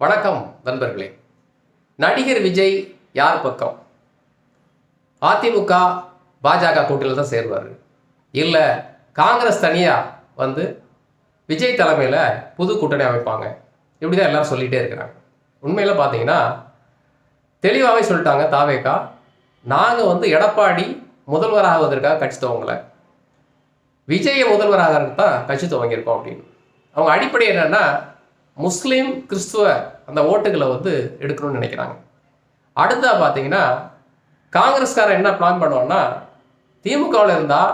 வணக்கம் நண்பர்களே. நடிகர் விஜய் யார் பக்கம்? அதிமுக பாஜக கூட்டணியில் தான் சேருவார், இல்லை காங்கிரஸ் தனியாக வந்து விஜய் தலைமையில் புது கூட்டணி அமைப்பாங்க, இப்படி தான் எல்லாரும் சொல்லிகிட்டே இருக்கிறாங்க. உண்மையில் பார்த்தீங்கன்னா தெளிவாகவே சொல்லிட்டாங்க தாவேகா, நாங்கள் வந்து எடப்பாடி முதல்வராகுவதற்காக கட்சி துவங்கலை, விஜயை முதல்வராக தான் கட்சி துவங்கியிருக்கோம் அப்படின்னு. அவங்க அடிப்படை என்னென்னா முஸ்லீம் கிறிஸ்துவ அந்த ஓட்டுகளை வந்து எடுக்கணும்னு நினைக்கிறாங்க. அடுத்ததாக பார்த்தீங்கன்னா காங்கிரஸ்காரன் என்ன பிளான் பண்ணுவான்னா, திமுகவில் இருந்தால்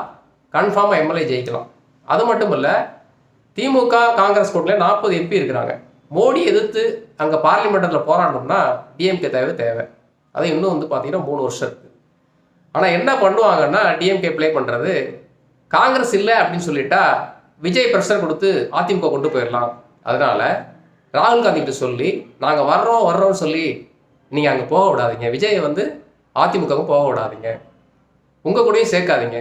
கன்ஃபார்மாக எம்எல்ஏ ஜெயிக்கலாம். அது மட்டும் இல்லை, திமுக காங்கிரஸ் கூட்டணியில் 40 MP இருக்கிறாங்க. மோடி எதிர்த்து அங்கே பார்லிமெண்ட்டில் போராடணும்னா டிஎம்கே தேவை. அது இன்னும் வந்து பார்த்தீங்கன்னா 3 வருஷம் இருக்குது. ஆனால் என்ன பண்ணுவாங்கன்னா, டிஎம்கே ப்ளே பண்ணுறது, காங்கிரஸ் இல்லை அப்படின்னு சொல்லிட்டா விஜய் ப்ரெஷர் கொடுத்து அதிமுக கொண்டு போயிடலாம். அதனால் ராகுல் காந்தி கிட்ட சொல்லி நாங்கள் வர்றோம்னு சொல்லி நீங்கள் அங்கே போக விடாதீங்க, விஜயை வந்து அதிமுகவும் போக விடாதீங்க, உங்கள் கூடயும் சேர்க்காதீங்க,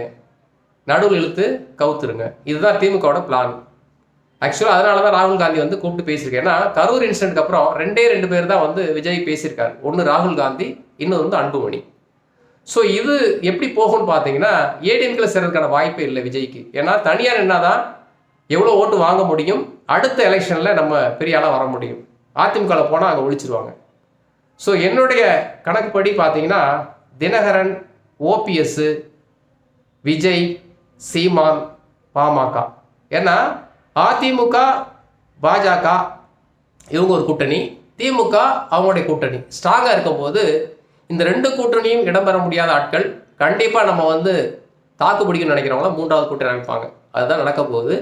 நடுவில் இழுத்து கவுத்துருங்க. இதுதான் திமுகவோட பிளான். ஆக்சுவலாக அதனால தான் ராகுல் காந்தி வந்து கூப்பிட்டு பேசியிருக்கேன். ஏன்னா கரூர் இன்சிடென்ட்க்கு அப்புறம் 2 பேர் தான் வந்து விஜய் பேசியிருக்காரு. ஒன்று ராகுல் காந்தி, இன்னொரு வந்து அன்புமணி. ஸோ இது எப்படி போகும்னு பார்த்தீங்கன்னா ஏடிஎம்கில் சேர்றதுக்கான வாய்ப்பே இல்லை விஜய்க்கு. ஏன்னா தனியார் என்னதான் எவ்வளோ ஓட்டு வாங்க முடியும், அடுத்த எலெக்ஷனில் நம்ம பெரிய ஆளாக வர முடியும். அதிமுகவில் போனால் அங்கே ஒழிச்சிருவாங்க. ஸோ என்னுடைய கணக்குப்படி பார்த்தீங்கன்னா தினகரன், ஓபிஎஸ், விஜய், சீமான், பாமக. ஏன்னா அதிமுக பாஜக இவங்க ஒரு கூட்டணி, திமுக அவங்களுடைய கூட்டணி ஸ்ட்ராங்காக இருக்கும்போது இந்த 2 கூட்டணியும் இடம்பெற முடியாத ஆட்கள் கண்டிப்பாக நம்ம வந்து தாக்கு பிடிக்கணும்னு நினைக்கிறவங்களாம் 3வது கூட்டணி அமைப்பாங்க. அதுதான் நடக்க போகுது.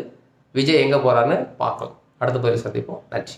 விஜய் எங்கே போகிறான்னு பார்க்கலாம். அடுத்த பதிவில் சந்திப்போம். நன்றி.